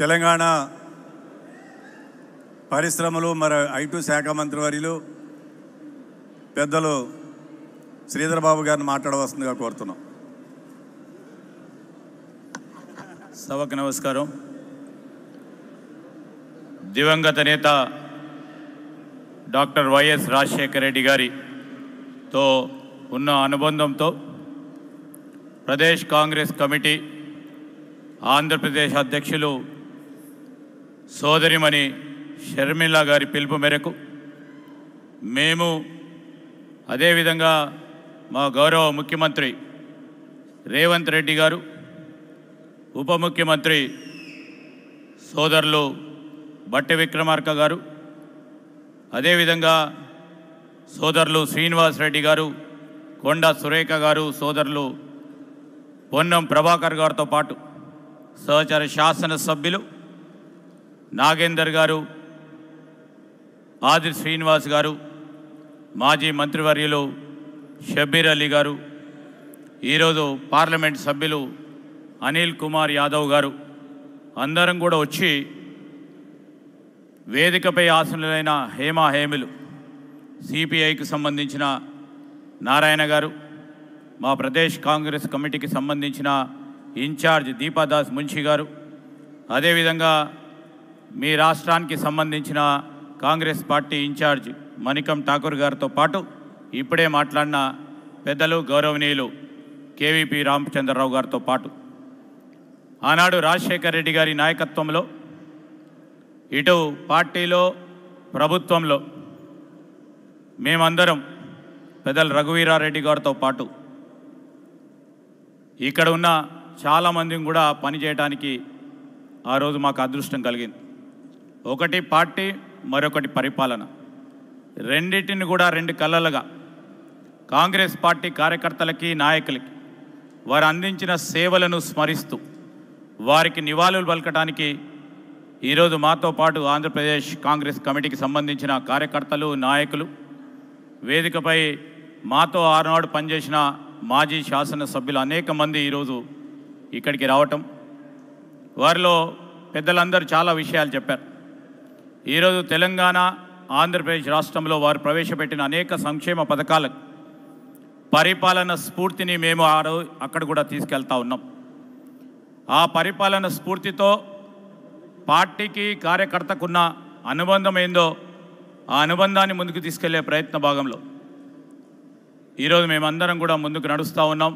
తెలంగాణ పరిశ్రమలు మరి ఐటీ శాఖ మంత్రివర్యులు పెద్దలు శ్రీధర్ బాబు గారిని మాట్లాడవలసిందిగా కోరుతున్నాం. సభకు నమస్కారం. దివంగత నేత డాక్టర్ వైఎస్ రాజశేఖర రెడ్డి గారితో ఉన్న అనుబంధంతో ప్రదేశ్ కాంగ్రెస్ కమిటీ ఆంధ్రప్రదేశ్ అధ్యక్షులు సోదరిమణి షర్మిల గారి పిలుపు మేరకు మేము అదేవిధంగా మా గౌరవ ముఖ్యమంత్రి రేవంత్ రెడ్డి గారు, ఉప ముఖ్యమంత్రి సోదరులు బట్టి విక్రమార్క గారు, అదేవిధంగా సోదరులు శ్రీనివాస్ రెడ్డి గారు, కొండా సురేఖ గారు, సోదరులు పొన్నం ప్రభాకర్ గారితో పాటు సహచర శాసనసభ్యులు నాగేందర్ గారు, ఆది శ్రీనివాస్ గారు, మాజీ మంత్రివర్యులు షబ్బీర్ అలీ గారు, ఈరోజు పార్లమెంట్ సభ్యులు అనిల్ కుమార్ యాదవ్ గారు అందరం కూడా వచ్చి వేదికపై ఆసనులైన హేమలు సిపిఐకి సంబంధించిన నారాయణ గారు, మా ప్రదేశ్ కాంగ్రెస్ కమిటీకి సంబంధించిన ఇన్ఛార్జ్ దీపాదాస్ మున్షి గారు, అదేవిధంగా మీ రాష్ట్రానికి సంబంధించిన కాంగ్రెస్ పార్టీ ఇన్ఛార్జ్ మణికం ఠాకూర్ గారితో పాటు ఇప్పుడే మాట్లాడిన పెద్దలు గౌరవనీయులు కేవీపీ రామచంద్రరావు గారితో పాటు ఆనాడు రాజశేఖర రెడ్డి గారి నాయకత్వంలో ఇటు పార్టీలో ప్రభుత్వంలో మేమందరం పెద్దలు రఘువీరారెడ్డి గారితో పాటు ఇక్కడ ఉన్న చాలామందిని కూడా పనిచేయడానికి ఆ రోజు మాకు అదృష్టం కలిగింది. ఒకటి పార్టీ, మరొకటి పరిపాలన, రెండింటిని కూడా రెండు కళ్ళలుగా కాంగ్రెస్ పార్టీ కార్యకర్తలకి నాయకులకి వారు అందించిన సేవలను స్మరిస్తూ వారికి నివాళులు పలకడానికి ఈరోజు మాతో పాటు ఆంధ్రప్రదేశ్ కాంగ్రెస్ కమిటీకి సంబంధించిన కార్యకర్తలు, నాయకులు వేదికపై మాతో ఆనాడు పనిచేసిన మాజీ శాసనసభ్యులు అనేక మంది ఈరోజు ఇక్కడికి రావటం, వారిలో పెద్దలందరూ చాలా విషయాలు చెప్పారు. ఈరోజు తెలంగాణ, ఆంధ్రప్రదేశ్ రాష్ట్రంలో వారు ప్రవేశపెట్టిన అనేక సంక్షేమ పథకాలకు పరిపాలన స్ఫూర్తిని మేము అక్కడ కూడా తీసుకెళ్తా ఉన్నాం. ఆ పరిపాలన స్ఫూర్తితో పార్టీకి కార్యకర్తకున్న అనుబంధం ఏందో ఆ అనుబంధాన్ని ముందుకు తీసుకెళ్లే ప్రయత్న భాగంలో ఈరోజు మేమందరం కూడా ముందుకు నడుస్తూ ఉన్నాం.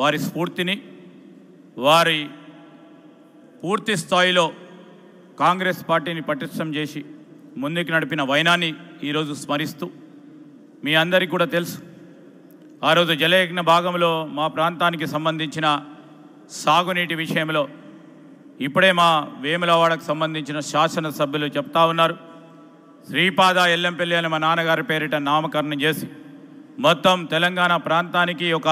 వారి స్ఫూర్తిని, వారి పూర్తి స్థాయిలో కాంగ్రెస్ పార్టీని పటిష్టం చేసి ముందుకు నడిపిన వైనాన్ని ఈరోజు స్మరిస్తూ మీ అందరికీ కూడా తెలుసు, ఆ రోజు జలయజ్ఞ భాగంలో మా ప్రాంతానికి సంబంధించిన సాగునీటి విషయంలో ఇప్పుడే మా వేములవాడకు సంబంధించిన శాసనసభ్యులు చెప్తా ఉన్నారు. శ్రీపాద ఎల్లంపల్లి అని మా నాన్నగారి పేరిట నామకరణం చేసి మొత్తం తెలంగాణ ప్రాంతానికి ఒక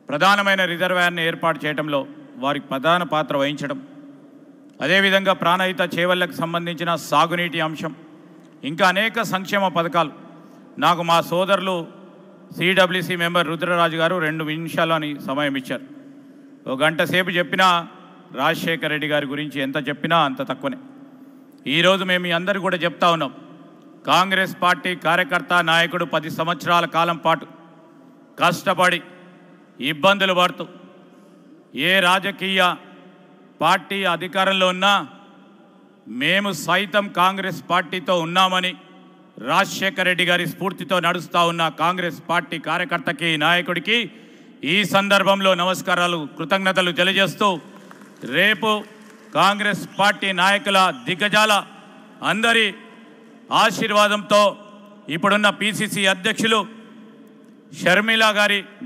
ప్రధానమైన రిజర్వాయర్ని ఏర్పాటు చేయడంలో వారికి ప్రధాన పాత్ర వహించడం, అదేవిధంగా ప్రాణహిత చేవళ్లకు సంబంధించిన సాగునీటి అంశం, ఇంకా అనేక సంక్షేమ పథకాలు నాకు మా సోదరులు సిడబ్ల్యూసి మెంబర్ రుద్రరాజు గారు 2 నిమిషాలు అని సమయం ఇచ్చారు. ఒక గంట సేపు చెప్పినా రాజశేఖర రెడ్డి గారి గురించి ఎంత చెప్పినా అంత తక్కువనే. ఈరోజు మేము మీ అందరూ కూడా చెప్తా ఉన్నాం, కాంగ్రెస్ పార్టీ కార్యకర్త నాయకుడు 10 సంవత్సరాల కాలం పాటు కష్టపడి ఇబ్బందులు పడుతూ ఏ రాజకీయ పార్టీ అధికారంలో ఉన్నా మేము సైతం కాంగ్రెస్ పార్టీతో ఉన్నామని రాజశేఖర రెడ్డి గారి స్ఫూర్తితో నడుస్తూ ఉన్న కాంగ్రెస్ పార్టీ కార్యకర్తకి, నాయకుడికి ఈ సందర్భంలో నమస్కారాలు, కృతజ్ఞతలు తెలియజేస్తూ రేపు కాంగ్రెస్ పార్టీ నాయకుల దిగ్గజాల అందరి ఆశీర్వాదంతో ఇప్పుడున్న పిసిసి అధ్యక్షులు షర్మిల గారి